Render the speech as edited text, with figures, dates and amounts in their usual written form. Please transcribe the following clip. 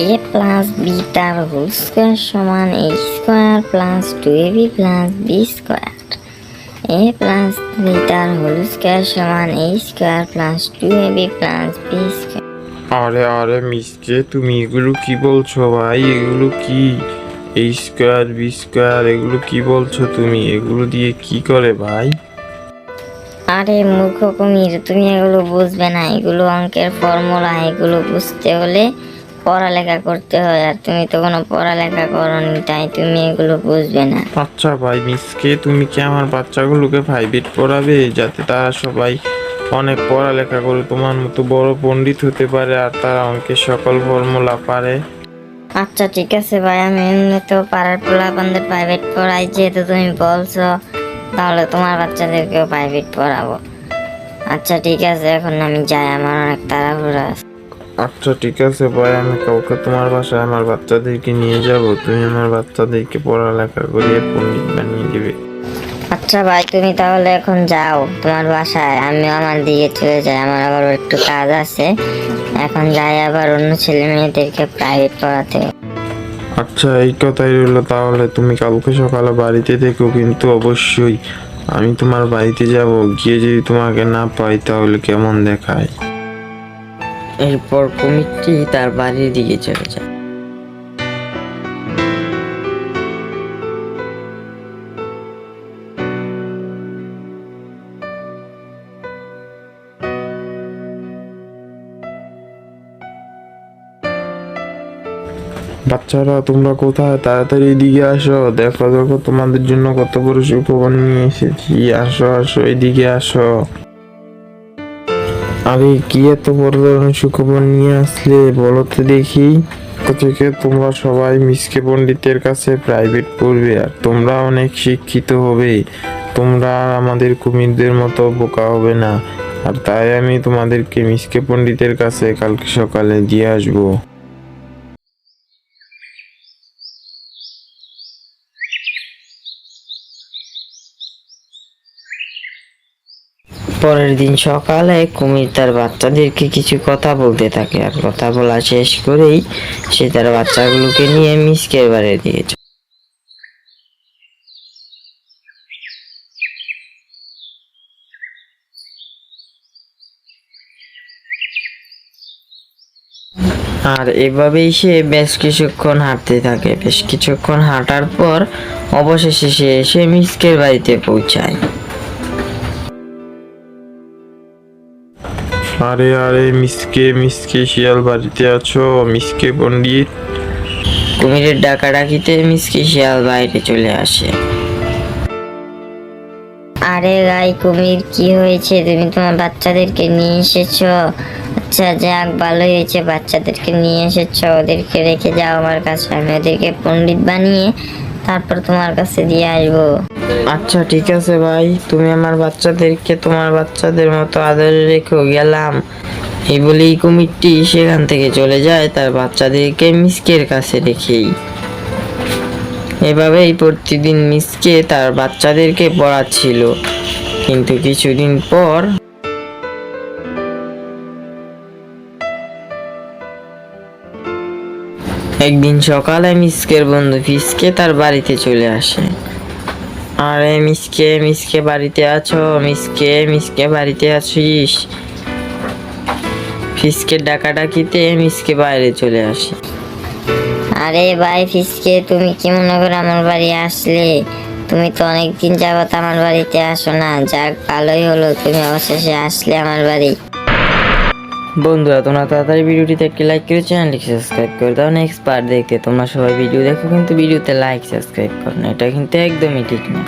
a plus B তার whole square সমান a square plus 2ab plus B square. a plus B তার whole square সমান a square plus 2ab plus B square. আরে আরে মিসকে, তুমি এগুলো কি বলছো ভাই? এগুলো কি এ স্কোয়ার বি স্কোয়ার এগুলো কি বলছো তুমি? এগুলো দিয়ে কি করে ভাই? আরে মূর্খ কুমির, তুমি এগুলো বুঝবে না। এগুলো অঙ্কের ফর্মুলা। এগুলো বুঝতে হলে পড়ালেখা করতে হয়, আর তুমি তো কোনো পড়ালেখা করনি, তাই তুমি এগুলো বুঝবে না। আচ্ছা ভাই মিসকে, তুমি কি আমার বাচ্চাগুলোকে প্রাইভেট পড়াবে যাতে তারা সবাই অনেক পড়ালেখা করে তোমার মতো বড় পণ্ডিত হতে পারে আর তারা অঙ্কের সকল ফর্মুলা পারে? আচ্ছা ঠিক আছে ভাই, আমি এমনি তো পাড়ার পোলাপানদের প্রাইভেট পড়াই, যেহেতু তুমি বলছো তাহলে তোমার বাচ্চাদেরকেও প্রাইভেট পড়াবো। আচ্ছা ঠিক আছে, এখন আমি যাই, আমার অনেক তাড়াহুড়া আছে। আচ্ছা ঠিক আছে ভাই, আমি কাউকে তোমার বাসায় আমার বাচ্চাদেরকে নিয়ে যাব, তুমি আমার বাচ্চাদেরকে পড়ালেখা করিয়ে পণ্ডিত বানিয়ে দিবে। আচ্ছা ভাই, তুমি তাহলে এখন যাও তোমার বাসায়, আমি আমার দিকে চলে যাই, আমার আবার একটু কাজ আছে। এখন যাই, আবার অন্য ছেলে মেয়েদেরকে প্রাইভেট পড়াতে হবে। আচ্ছা এই কথাই রইলো, তাহলে তুমি কালকে সকালে বাড়িতে থেকো কিন্তু অবশ্যই। আমি তোমার বাড়িতে যাব, গিয়ে যদি তোমাকে না পাই তাহলে কেমন দেখায়। এরপর কুমিরটি তার বাড়ির দিকে চলে যায়। বাচ্চারা তোমরা কোথায়? তাড়াতাড়ি এদিকে আসো, দেখো দেখো তোমাদের জন্য কত বড় সুখবর নিয়ে এসেছি। আসো আসো, এদিকে আসো। আরে কি এত বড় ধরনের সুখবর নিয়ে আসলে বলো তো দেখি। থেকে তোমরা সবাই মিসকে পণ্ডিতের কাছে প্রাইভেট পড়বে আর তোমরা অনেক শিক্ষিত হবে। তোমরা আর আমাদের কুমিরদের মতো বোকা হবে না। আর তাই আমি তোমাদেরকে মিসকে পণ্ডিতের কাছে কালকে সকালে দিয়ে আসবো। পরের দিন সকালে কুমির তার বাচ্চাদেরকে কিছু কথা বলতে থাকে, আর কথা বলা শেষ করেই সে তার বাচ্চাগুলোকে নিয়ে মিসকের বাড়ির দিকে চলে। আর এভাবেই সে বেশ কিছুক্ষণ হাঁটতে থাকে। বেশ কিছুক্ষণ হাঁটার পর অবশেষে সে এসে মিসকের বাড়িতে পৌঁছায়। আরে আরে মিসকে মিসকে, শিয়াল বাড়িতে আছো? মিসকে পণ্ডিত। কুমিরের ডাকাডাকিতে মিসকে শিয়াল বাইরে চলে আসে। আরে গাই কুমির, কি হয়েছে? তুমি তোমার বাচ্চাদেরকে নিয়ে এসেছো? আচ্ছা যাক, ভালো হয়েছে, বাচ্চাদেরকে নিয়ে এসেছো। ওদেরকে রেখে যাও আমার কাছে, আমি ওদেরকে পণ্ডিত বানিয়ে তারপর তোমার কাছে দিয়ে আসবো। আচ্ছা ঠিক আছে ভাই, তুমি আমার বাচ্চাদেরকে তোমার বাচ্চাদের মতো আদরে রেখো, গেলাম। এই বলেই কুমিরটি সেখান থেকে চলে যায় তার বাচ্চাদেরকে মিসকের কাছে রেখেই। এভাবেই প্রতিদিন মিসকে তার বাচ্চাদেরকে পড়াচ্ছিল। কিন্তু কিছুদিন পর একদিন সকালে মিসকের বন্ধু ফিসকে তার বাড়িতে চলে আসে। আরে মিসকে মিসকে বাড়িতে আছো? মিসকে মিসকে বাড়িতে আছিস? ফিসকে ডাকাডাকিতে মিসকে বাইরে চলে আসে। আরে ভাই ফিসকে, তুমি কি মনে করে আমার বাড়ি আসলে? তুমি তো অনেকদিন যাবত আমার বাড়িতে আসো না। যাক, ভালোই হলো তুমি অবশেষে আসলে আমার বাড়ি। বন্ধুরা, তোমরা তাড়াতাড়ি ভিডিওটিতে একটি লাইক করে চ্যানেলটিকে সাবস্ক্রাইব করে দাও। নেক্সট পার্ট দেখতে তোমরা সবাই ভিডিও দেখো, কিন্তু ভিডিওতে লাইক সাবস্ক্রাইব করো না, এটা কিন্তু একদমই ঠিক না।